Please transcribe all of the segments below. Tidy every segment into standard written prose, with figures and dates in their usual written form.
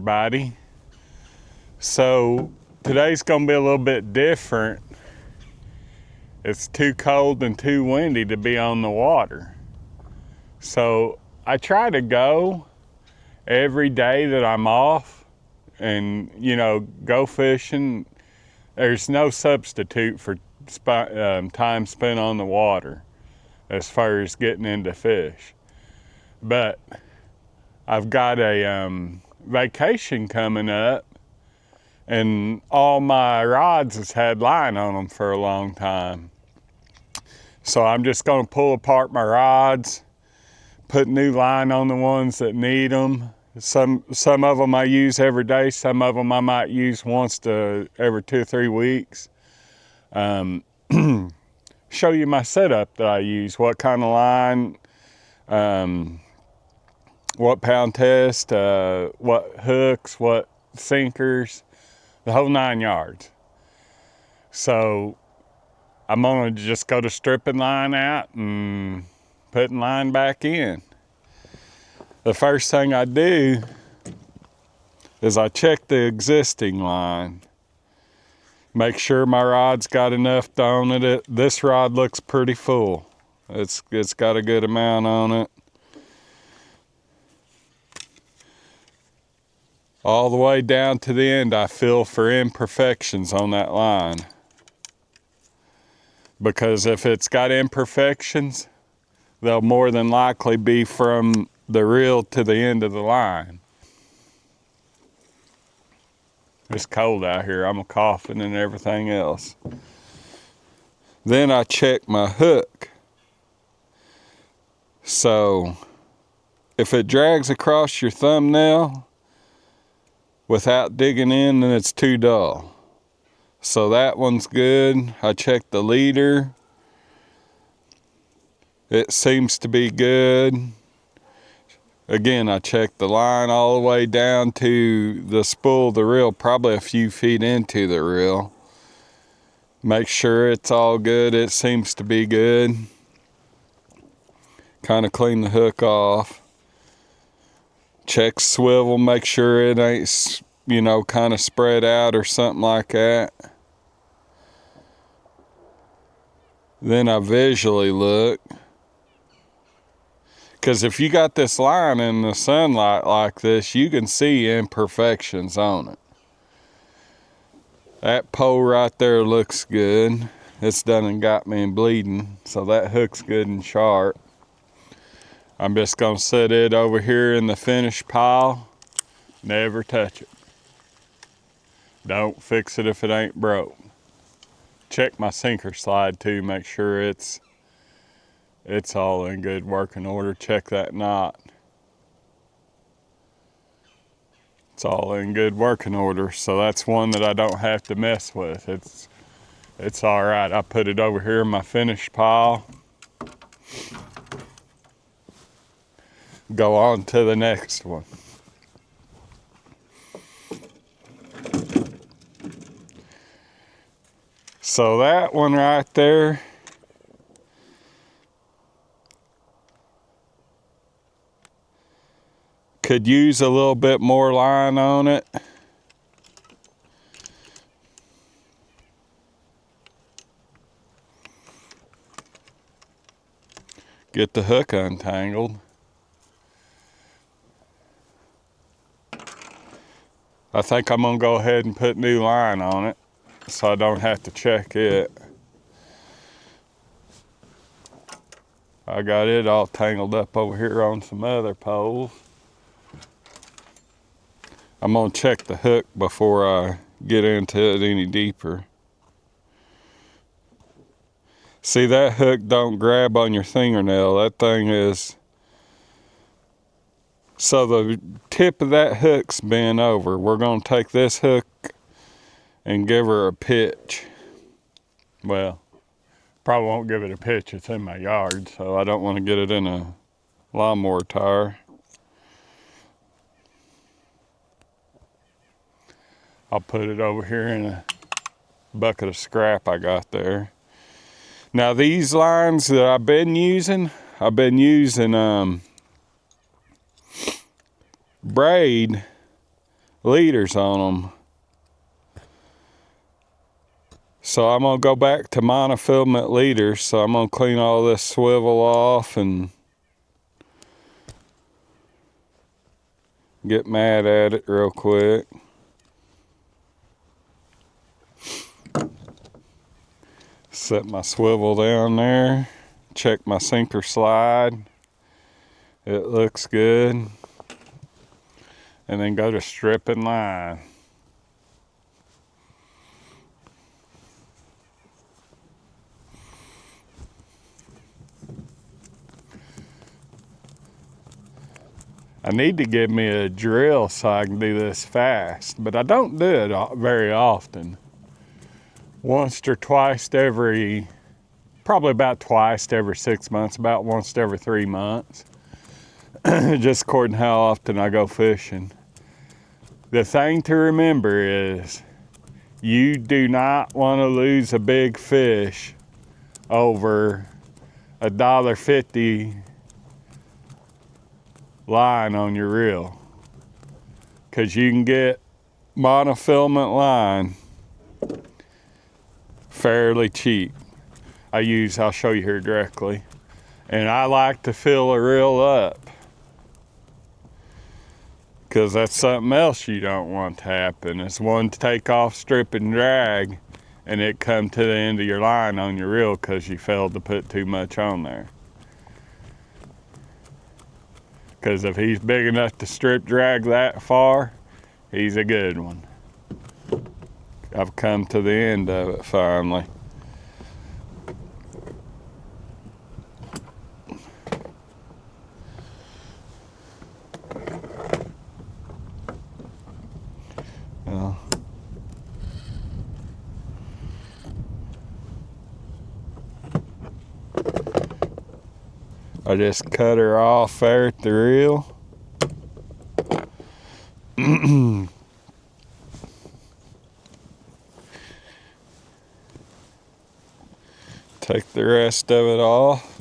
everybody. So today's gonna be a little bit different. It's too cold and too windy to be on the water. So I try to go every day that I'm off and, go fishing. There's no substitute for time spent on the water as far as getting into fish. But I've got a vacation coming up, and all my rods has had line on them for a long time. So I'm just gonna pull apart my rods, put new line on the ones that need them. Some of them I use every day, some of them I might use once every 2 or 3 weeks. Show you my setup that I use, what kind of line, what pound test, what hooks, what sinkers, the whole 9 yards. So I'm gonna just go to stripping line out and putting line back in. The first thing I do is I check the existing line. Make sure my rod's got enough on it. This rod looks pretty full. It's got a good amount on it. All the way down to the end, I feel for imperfections on that line. Because if it's got imperfections, they'll more than likely be from the reel to the end of the line. It's cold out here. I'm coughing and everything else. Then I check my hook. So if it drags across your thumbnail without digging in, then it's too dull. So that one's good. I checked the leader. It seems to be good. Again, I checked the line all the way down to the spool of the reel, probably a few feet into the reel. Make sure it's all good. It seems to be good. Kind of clean the hook off. Check swivel, make sure it ain't, kind of spread out or something like that. Then I visually look. Because if you got this line in the sunlight like this, you can see imperfections on it. That pole right there looks good. It's done and got me bleeding, so that hook's good and sharp. I'm just gonna set it over here in the finished pile. Never touch it. Don't fix it if it ain't broke. Check my sinker slide too, make sure it's all in good working order. Check that knot. It's all in good working order, so that's one that I don't have to mess with. It's all right. I put it over here in my finished pile. Go on to the next one. So that one right there, could use a little bit more line on it. Get the hook untangled. I think I'm gonna go ahead and put new line on it so I don't have to check it. I got it all tangled up over here on some other poles. I'm gonna check the hook before I get into it any deeper. See, that hook don't grab on your fingernail. That thing is, so the tip of that hook's bent over. We're gonna take this hook and give her a pitch. Well, probably won't give it a pitch. It's in my yard, so I don't want to get it in a lawnmower tire. I'll put it over here in a bucket of scrap I got there. Now these lines that I've been using braid leaders on them. So I'm gonna go back to monofilament leaders. So I'm gonna clean all this swivel off and get mad at it real quick. Set my swivel down there. Check my sinker slide. It looks good. And then go to stripping line. I need to get me a drill so I can do this fast, but I don't do it very often. Once or twice every, probably about twice every 6 months, about once every 3 months. Just according to how often I go fishing. The thing to remember is you do not want to lose a big fish over $1.50 line on your reel, because you can get monofilament line fairly cheap. I'll show you here directly, and I like to fill a reel up, because that's something else you don't want to happen. It's one to take off, strip and drag, and it come to the end of your line on your reel because you failed to put too much on there. Because if he's big enough to strip drag that far, he's a good one. I've come to the end of it finally. Well, I just cut her off there at the reel. Take the rest of it off.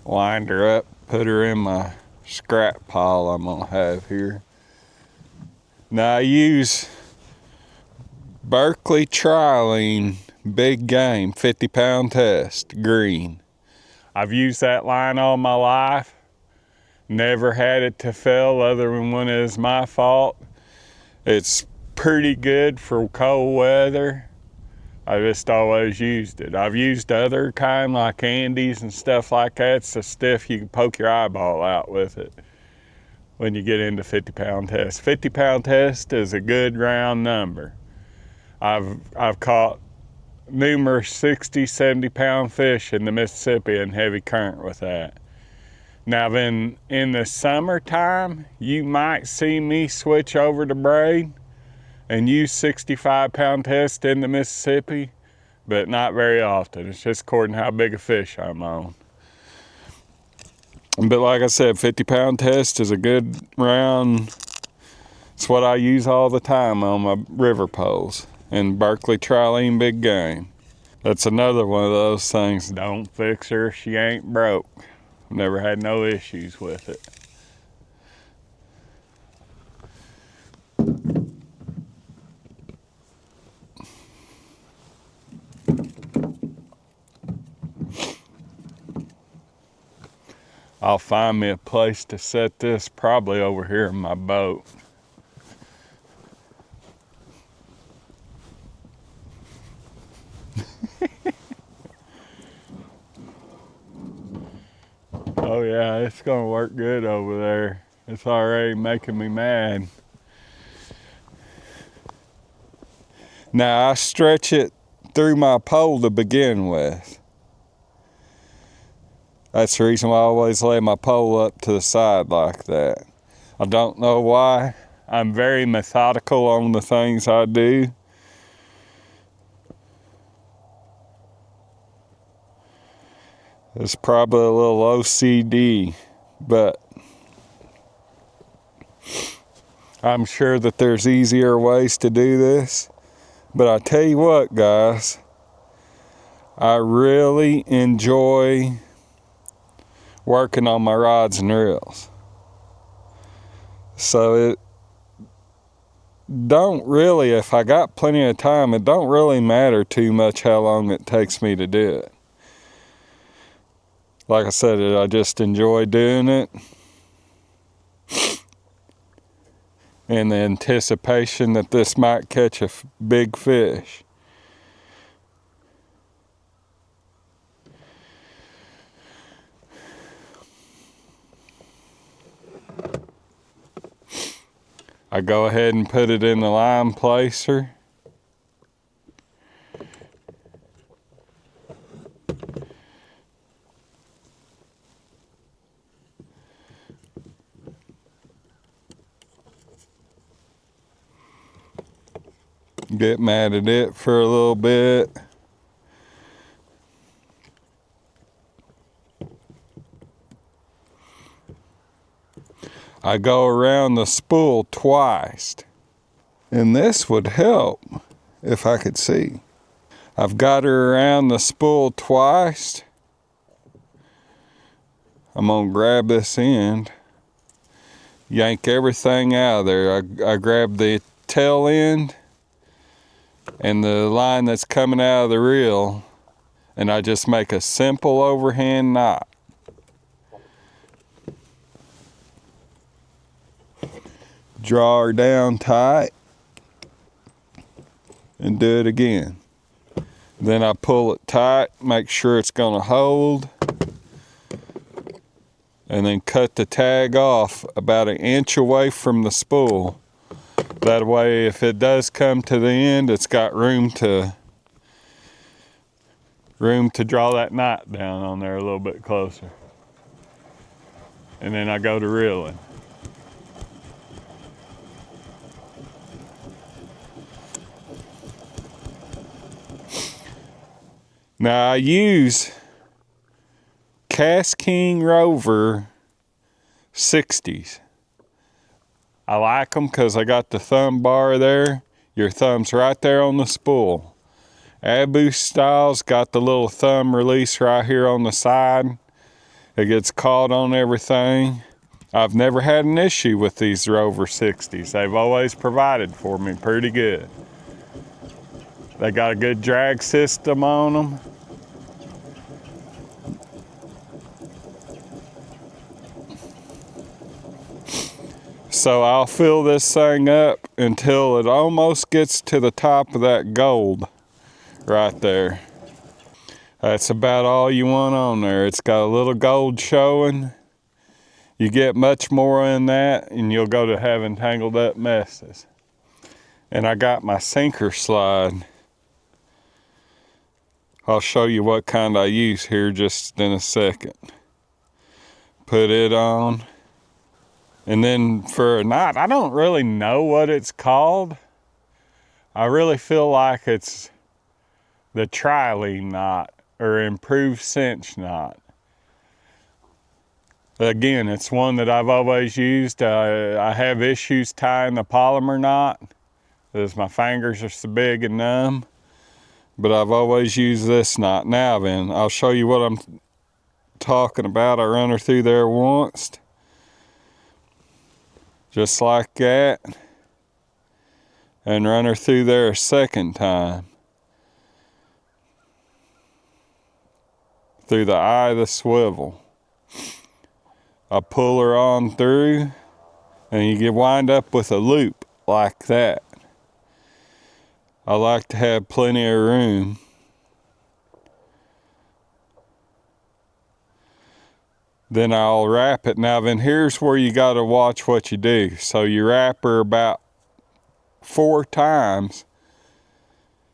Wind her up, put her in my scrap pile I'm gonna have here. Now I use Berkeley Trilene Big Game 50-pound test, green. I've used that line all my life. Never had it to fail other than when it was my fault. It's pretty good for cold weather. I just always used it. I've used other kind like Andes and stuff like that. It's so stiff you can poke your eyeball out with it when you get into 50-pound test. 50-pound test is a good round number. I've caught numerous 60, 70-pound fish in the Mississippi in heavy current with that. Now then, in the summertime, you might see me switch over to braid and use 65-pound test in the Mississippi, but not very often. It's just according to how big a fish I'm on. But like I said, 50-pound test is a good round. It's what I use all the time on my river poles. And Berkeley Trilene Big Game. That's another one of those things. Don't fix her if she ain't broke. Never had no issues with it. I'll find me a place to set this probably over here in my boat. Oh yeah, it's gonna work good over there. It's already making me mad. Now I stretch it through my pole to begin with. That's the reason why I always lay my pole up to the side like that. I don't know why. I'm very methodical on the things I do. It's probably a little OCD, but I'm sure that there's easier ways to do this. But I tell you what, guys, I really enjoy working on my rods and reels. So it don't really, if I got plenty of time, it don't really matter too much how long it takes me to do it. Like I said, I just enjoy doing it. And the anticipation that this might catch a big fish. I go ahead and put it in the line placer. Get mad at it for a little bit. I go around the spool twice. And this would help if I could see. I've got her around the spool twice. I'm gonna grab this end, yank everything out of there. I grab the tail end and the line that's coming out of the reel, and I just make a simple overhand knot. Draw her down tight and do it again. Then I pull it tight, make sure it's gonna hold, and then cut the tag off about 1 inch away from the spool. That way, if it does come to the end, it's got room to draw that knot down on there a little bit closer. And then I go to reeling. Now I use Cast King Rover 60s. I like them because I got the thumb bar there. Your thumb's right there on the spool. Abu Style's got the little thumb release right here on the side. It gets caught on everything. I've never had an issue with these Rover 60s. They've always provided for me pretty good. They got a good drag system on them. So I'll fill this thing up until it almost gets to the top of that gold right there. That's about all you want on there. It's got a little gold showing. You get much more in that and you'll go to having tangled up messes. And I got my sinker slide. I'll show you what kind I use here just in a second. Put it on. And then for a knot, I don't really know what it's called. I really feel like it's the tri-lead knot or improved cinch knot. Again, it's one that I've always used. I have issues tying the polymer knot because my fingers are so big and numb. But I've always used this knot. Now then, I'll show you what I'm talking about. I run her through there once. Just like that, and run her through there a second time. Through the eye of the swivel. I pull her on through, and you get wind up with a loop like that. I like to have plenty of room. Then I'll wrap it. Now then, here's where you got to watch what you do. So you wrap her about 4 times,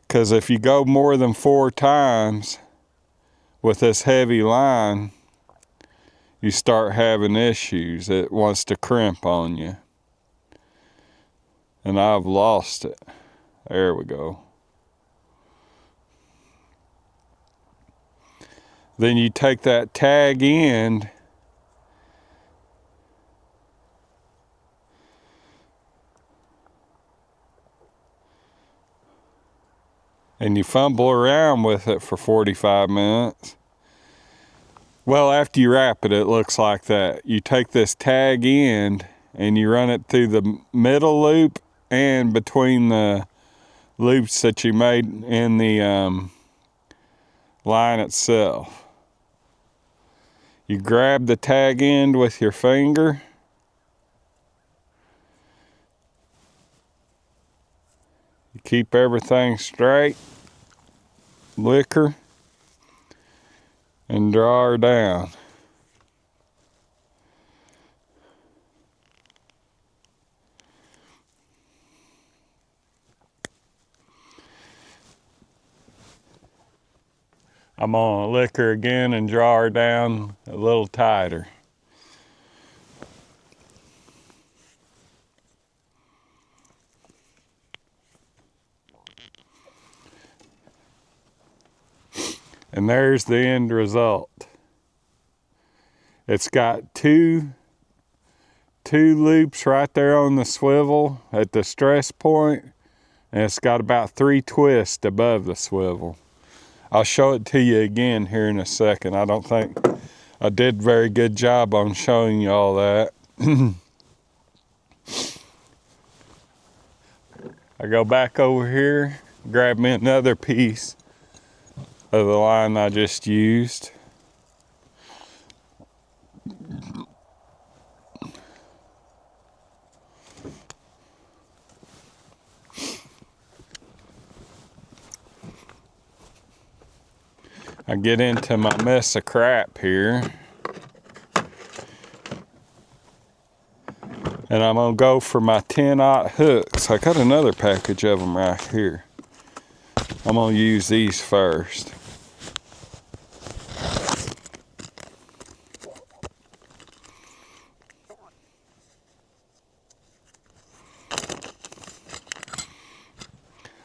because if you go more than 4 times with this heavy line, you start having issues. It wants to crimp on you. And I've lost it. There we go. Then you take that tag end and you fumble around with it for 45 minutes. Well, after you wrap it, it looks like that. You take this tag end and you run it through the middle loop and between the loops that you made in the line itself. You grab the tag end with your finger. You keep everything straight. Liquor. And draw her down. I'm gonna lick her again and draw her down a little tighter. And there's the end result. It's got two loops right there on the swivel at the stress point, and it's got about 3 twists above the swivel. I'll show it to you again here in a second. I don't think I did a very good job on showing you all that. I go back over here, grab me another piece of the line I just used. I get into my mess of crap here. And I'm gonna go for my 10-aught hooks. I got another package of them right here. I'm gonna use these first.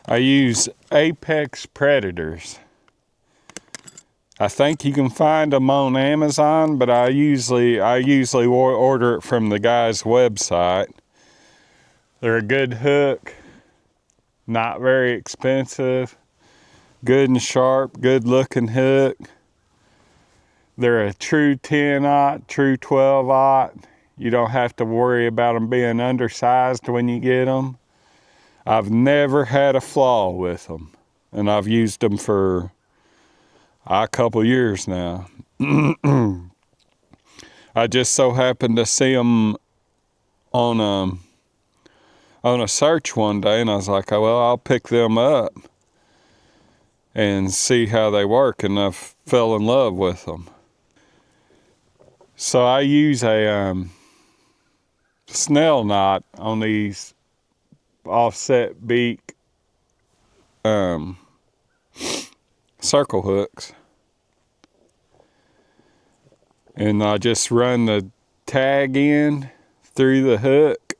I use Apex Predators. I think you can find them on Amazon, but I usually order it from the guy's website. They're a good hook, not very expensive, good and sharp, good looking hook. They're a true 10-aught, true 12-aught. You don't have to worry about them being undersized when you get them. I've never had a flaw with them, and I've used them for a couple years now. I just so happened to see them on a search one day, and I was like, oh, well, I'll pick them up and see how they work, and I fell in love with them. So I use a snell knot on these offset beak circle hooks, and I just run the tag end through the hook.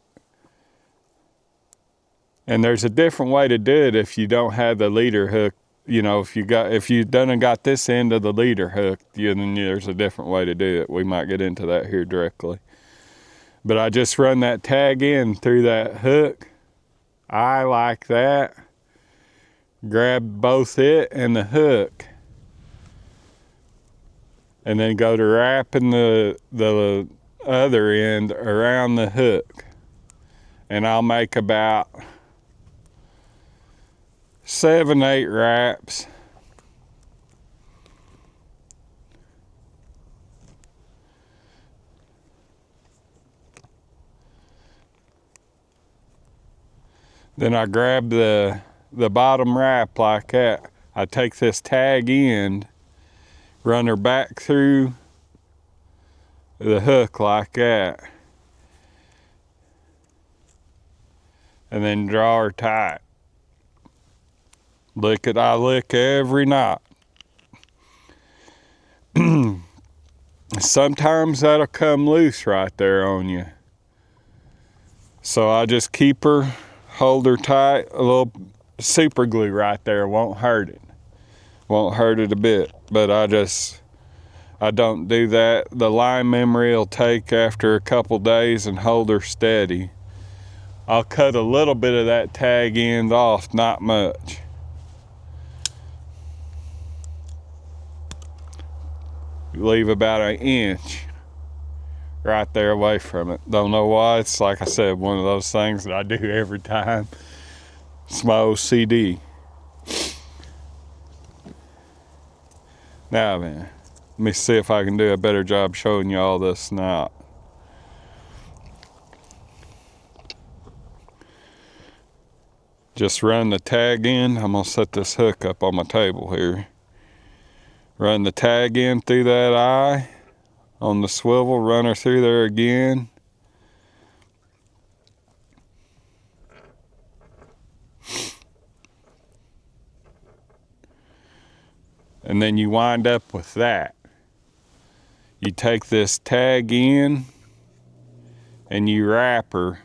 And there's a different way to do it if you don't have the leader hook. You know, if you done got this end of the leader hook, then there's a different way to do it. We might get into that here directly. But I just run that tag end through that hook. I like that. Grab both it and the hook, and then go to wrapping the other end around the hook. And I'll make about 7-8 wraps. Then I grab the bottom wrap like that. I take this tag end, run her back through the hook like that, and then draw her tight. I lick every knot. Sometimes that'll come loose right there on you. So I just keep her, hold her tight. A little super glue right there won't hurt it. Won't hurt it a bit. But I don't do that. The line memory will take after a couple days and hold her steady. I'll cut a little bit of that tag end off, not much. leave about an inch right there away from it. Don't know why. It's like I said, one of those things that I do every time. It's my OCD. Now then, let me see if I can do a better job showing you all this knot. Just run the tag in. I'm gonna set this hook up on my table here. Run the tag in through that eye on the swivel, run her through there again. And then you wind up with that. You take this tag in and you wrap her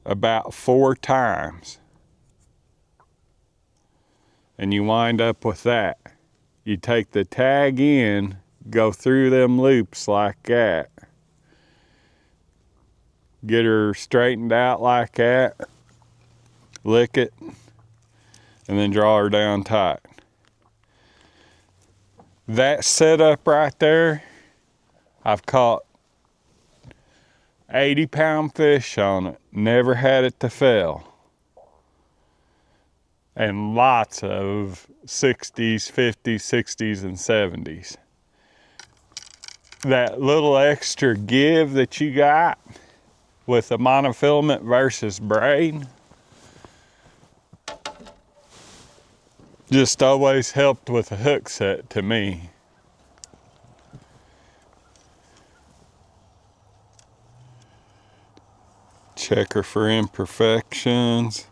about 4 times. And you wind up with that. You take the tag in, go through them loops like that. Get her straightened out like that. Lick it, and then draw her down tight. That setup right there, I've caught 80-pound fish on it. Never had it to fail. And lots of 60s, 50s, 60s, and 70s. That little extra give that you got with the monofilament versus braid just always helped with a hook set to me. Check her for imperfections.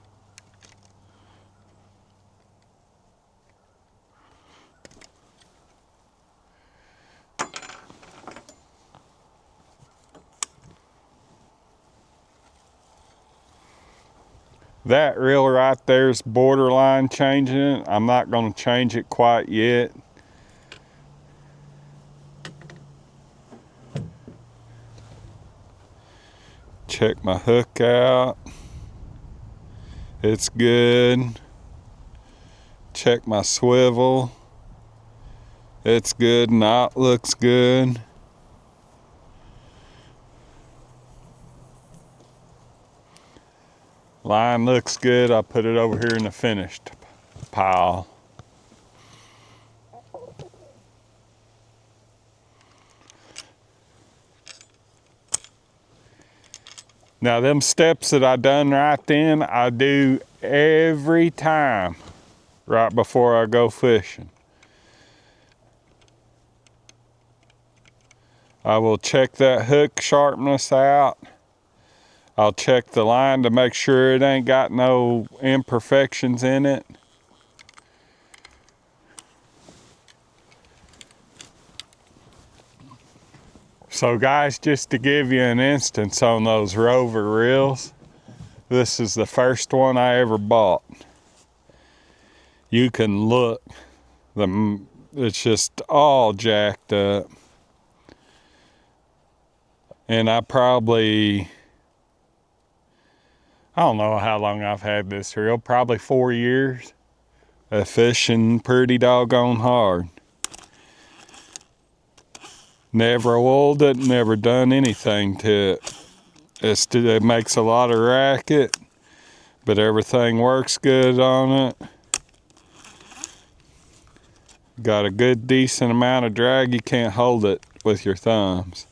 That reel right there is borderline changing it. I'm not going to change it quite yet. Check my hook out. It's good. Check my swivel. It's good. Knot looks good. Line looks good. I'll put it over here in the finished pile. Now them steps that I done right then, I do every time right before I go fishing. I will check that hook sharpness out. I'll check the line to make sure it ain't got no imperfections in it. So guys, just to give you an instance on those Rover reels, this is the first one I ever bought. You can look, it's just all jacked up. And I don't know how long I've had this reel, probably 4 years of fishing pretty doggone hard. Never oiled it, never done anything to it. It makes a lot of racket, but everything works good on it. Got a good decent amount of drag. You can't hold it with your thumbs.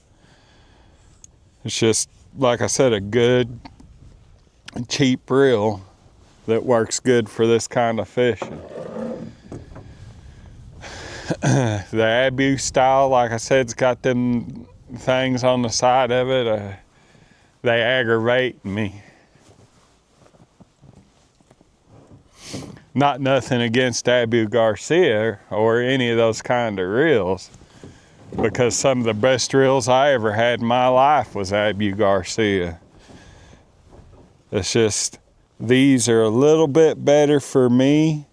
It's just, like I said, a good, cheap reel that works good for this kind of fishing. The Abu style, like I said, it's got them things on the side of it. They aggravate me. Not nothing against Abu Garcia or any of those kind of reels, because some of the best reels I ever had in my life was Abu Garcia. It's just, these are a little bit better for me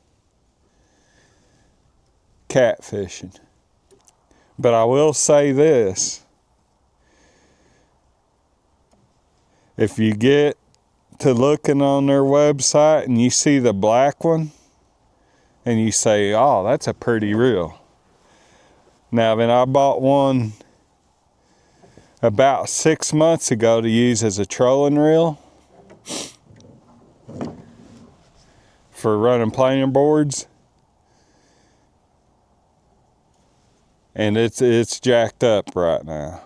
catfishing. But I will say this, if you get to looking on their website and you see the black one and you say, oh, that's a pretty reel. Now then, I bought one about 6 months ago to use as a trolling reel for running planer boards, and it's jacked up right now.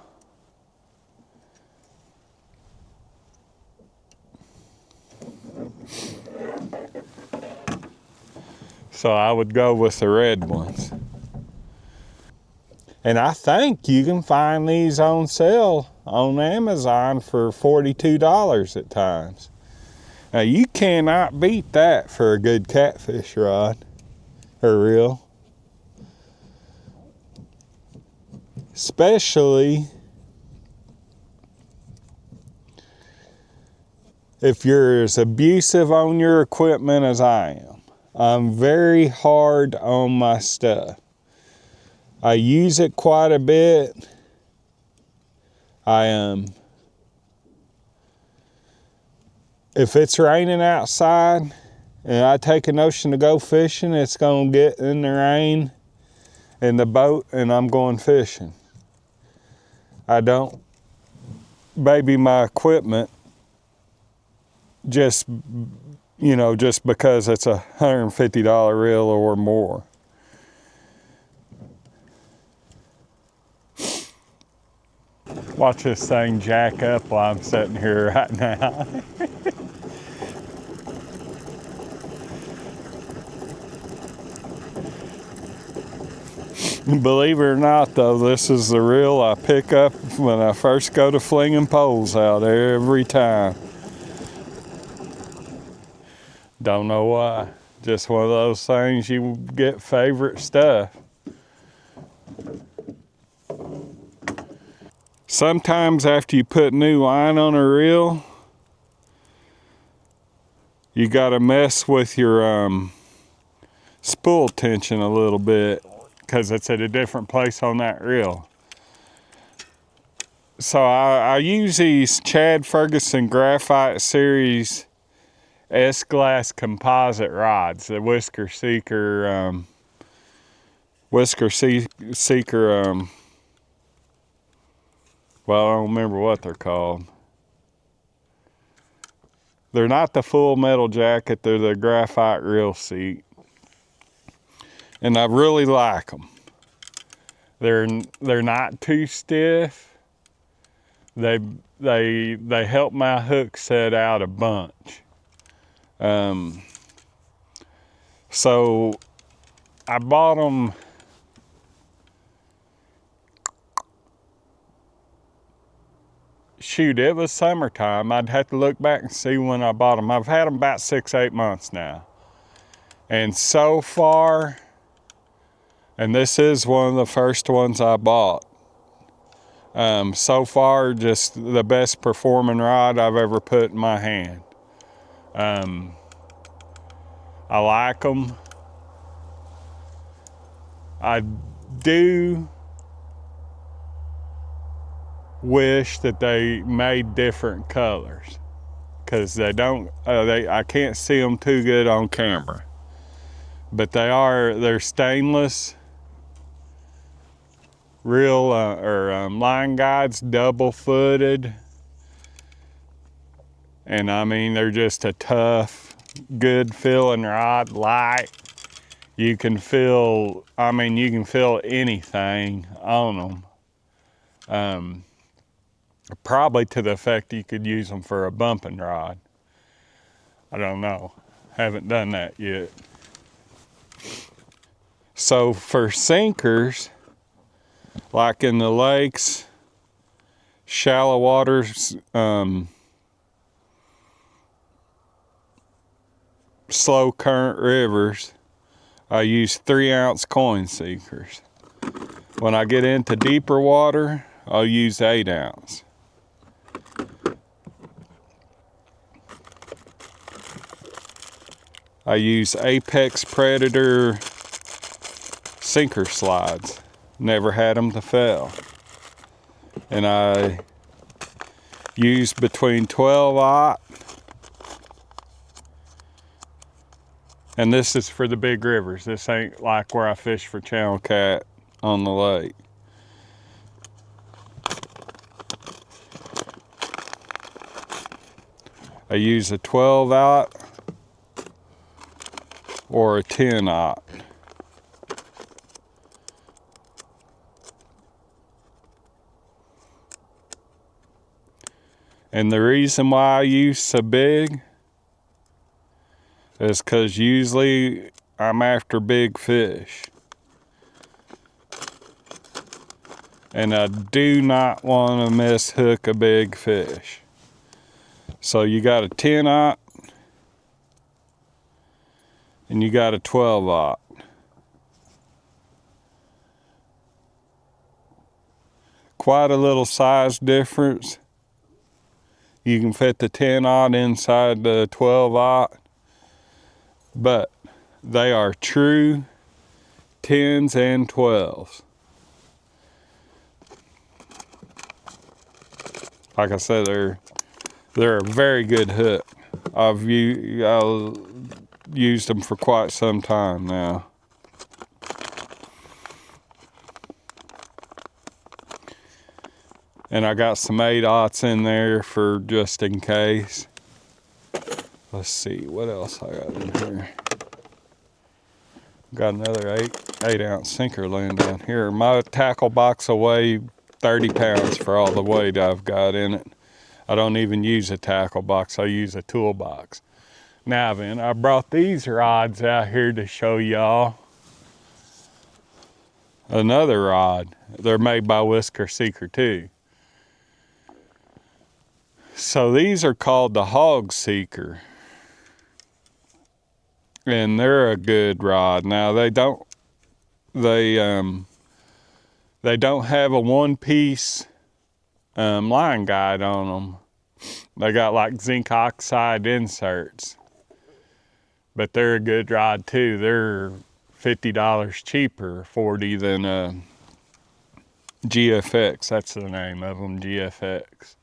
So I would go with the red ones. And I think you can find these on sale on Amazon for $42 at times. Now you cannot beat that for a good catfish rod or reel. Especially if you're as abusive on your equipment as I am. I'm very hard on my stuff. I use it quite a bit. If it's raining outside and I take a notion to go fishing, it's gonna get in the rain in the boat and I'm going fishing. I don't baby my equipment just because it's a $150 reel or more. Watch this thing jack up while I'm sitting here right now. Believe it or not though, this is the reel I pick up when I first go to flinging poles out there every time. Don't know why. Just one of those things, you get favorite stuff. Sometimes after you put new line on a reel, you gotta mess with your spool tension a little bit because it's at a different place on that reel. So I use these Chad Ferguson Graphite Series S-Glass composite rods, the Whiskerseeker, well, I don't remember what they're called. They're not the full metal jacket, they're the graphite reel seat. And I really like them. They're not too stiff. They help my hook set out a bunch. So I bought them. Shoot, it was summertime. I'd have to look back and see when I bought them. I've had them about 6-8 months now. And so far, and this is one of the first ones I bought. So far, just the best performing rod I've ever put in my hand. I like them. I do wish that they made different colors, because I can't see them too good on camera. But they're stainless reel line guides, double footed. And I mean, they're just a tough, good feeling rod, light. You can feel anything on them. Probably to the effect you could use them for a bumping rod. I don't know. Haven't done that yet. So for sinkers, like in the lakes, shallow waters, slow current rivers, I use 3-ounce coin seekers. When I get into deeper water, I'll use 8-ounce. I use Apex Predator sinker slides. Never had them to fail. And I use between 12-aught And this is for the big rivers. This ain't like where I fish for channel cat on the lake. I use a 12-aught or a 10-aught. And the reason why I use so big is because usually I'm after big fish. And I do not want to mishook a big fish. So you got a 10-aught and you got a 12-aught. Quite a little size difference. You can fit the 10-aught inside the 12-aught, but they are true 10s and 12s. Like I said, they're a very good hook. I've used them for quite some time now. And I got some 8-aughts in there for just in case. Let's see, what else I got in here? Got another 8-ounce sinker laying down here. My tackle box will weigh 30 pounds for all the weight I've got in it. I don't even use a tackle box, I use a toolbox. Now then, I brought these rods out here to show y'all. Another rod. They're made by Whiskerseeker too. So these are called the Hog Seeker. And they're a good rod. Now they don't have a one-piece line guide on them. They got like zinc oxide inserts. But they're a good rod too. They're $50 cheaper, 40 than GFX. That's the name of them, GFX.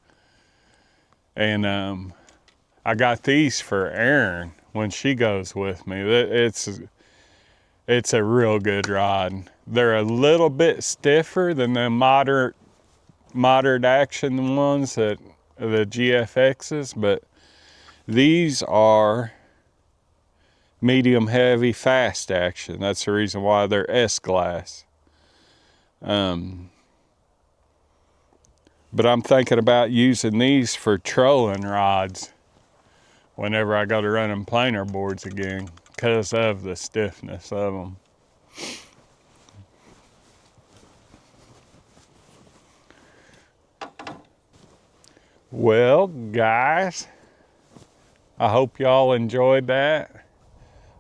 And I got these for Erin when she goes with me. It's a real good rod. They're a little bit stiffer than the moderate action ones, that the GFXs, but these are medium heavy fast action. That's the reason why they're S-glass. But I'm thinking about using these for trolling rods whenever I go to running planer boards again, because of the stiffness of them. Well, guys, I hope y'all enjoyed that.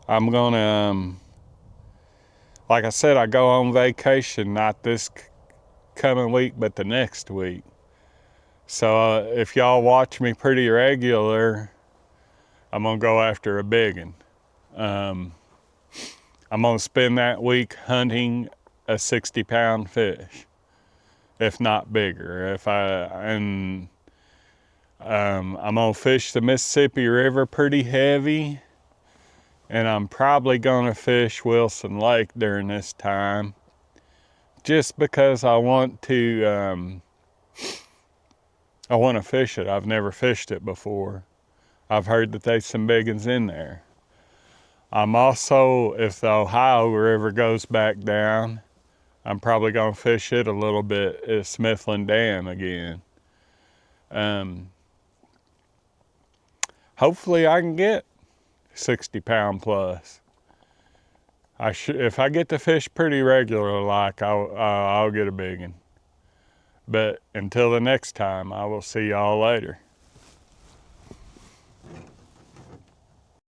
I'm gonna, like I said, I go on vacation, not this coming week, but the next week. So if y'all watch me pretty regular, I'm gonna go after a big one. I'm gonna spend that week hunting a 60-pound fish, if not bigger. I'm gonna fish the Mississippi River pretty heavy, and I'm probably gonna fish Wilson Lake during this time, just because I want to fish it. I've never fished it before. I've heard that there's some big ones in there. I'm also, if the Ohio River goes back down, I'm probably gonna fish it a little bit at Smithland Dam again. Hopefully I can get 60-pound plus. If I get to fish pretty regular, like I'll get a big one. But until the next time, I will see y'all later.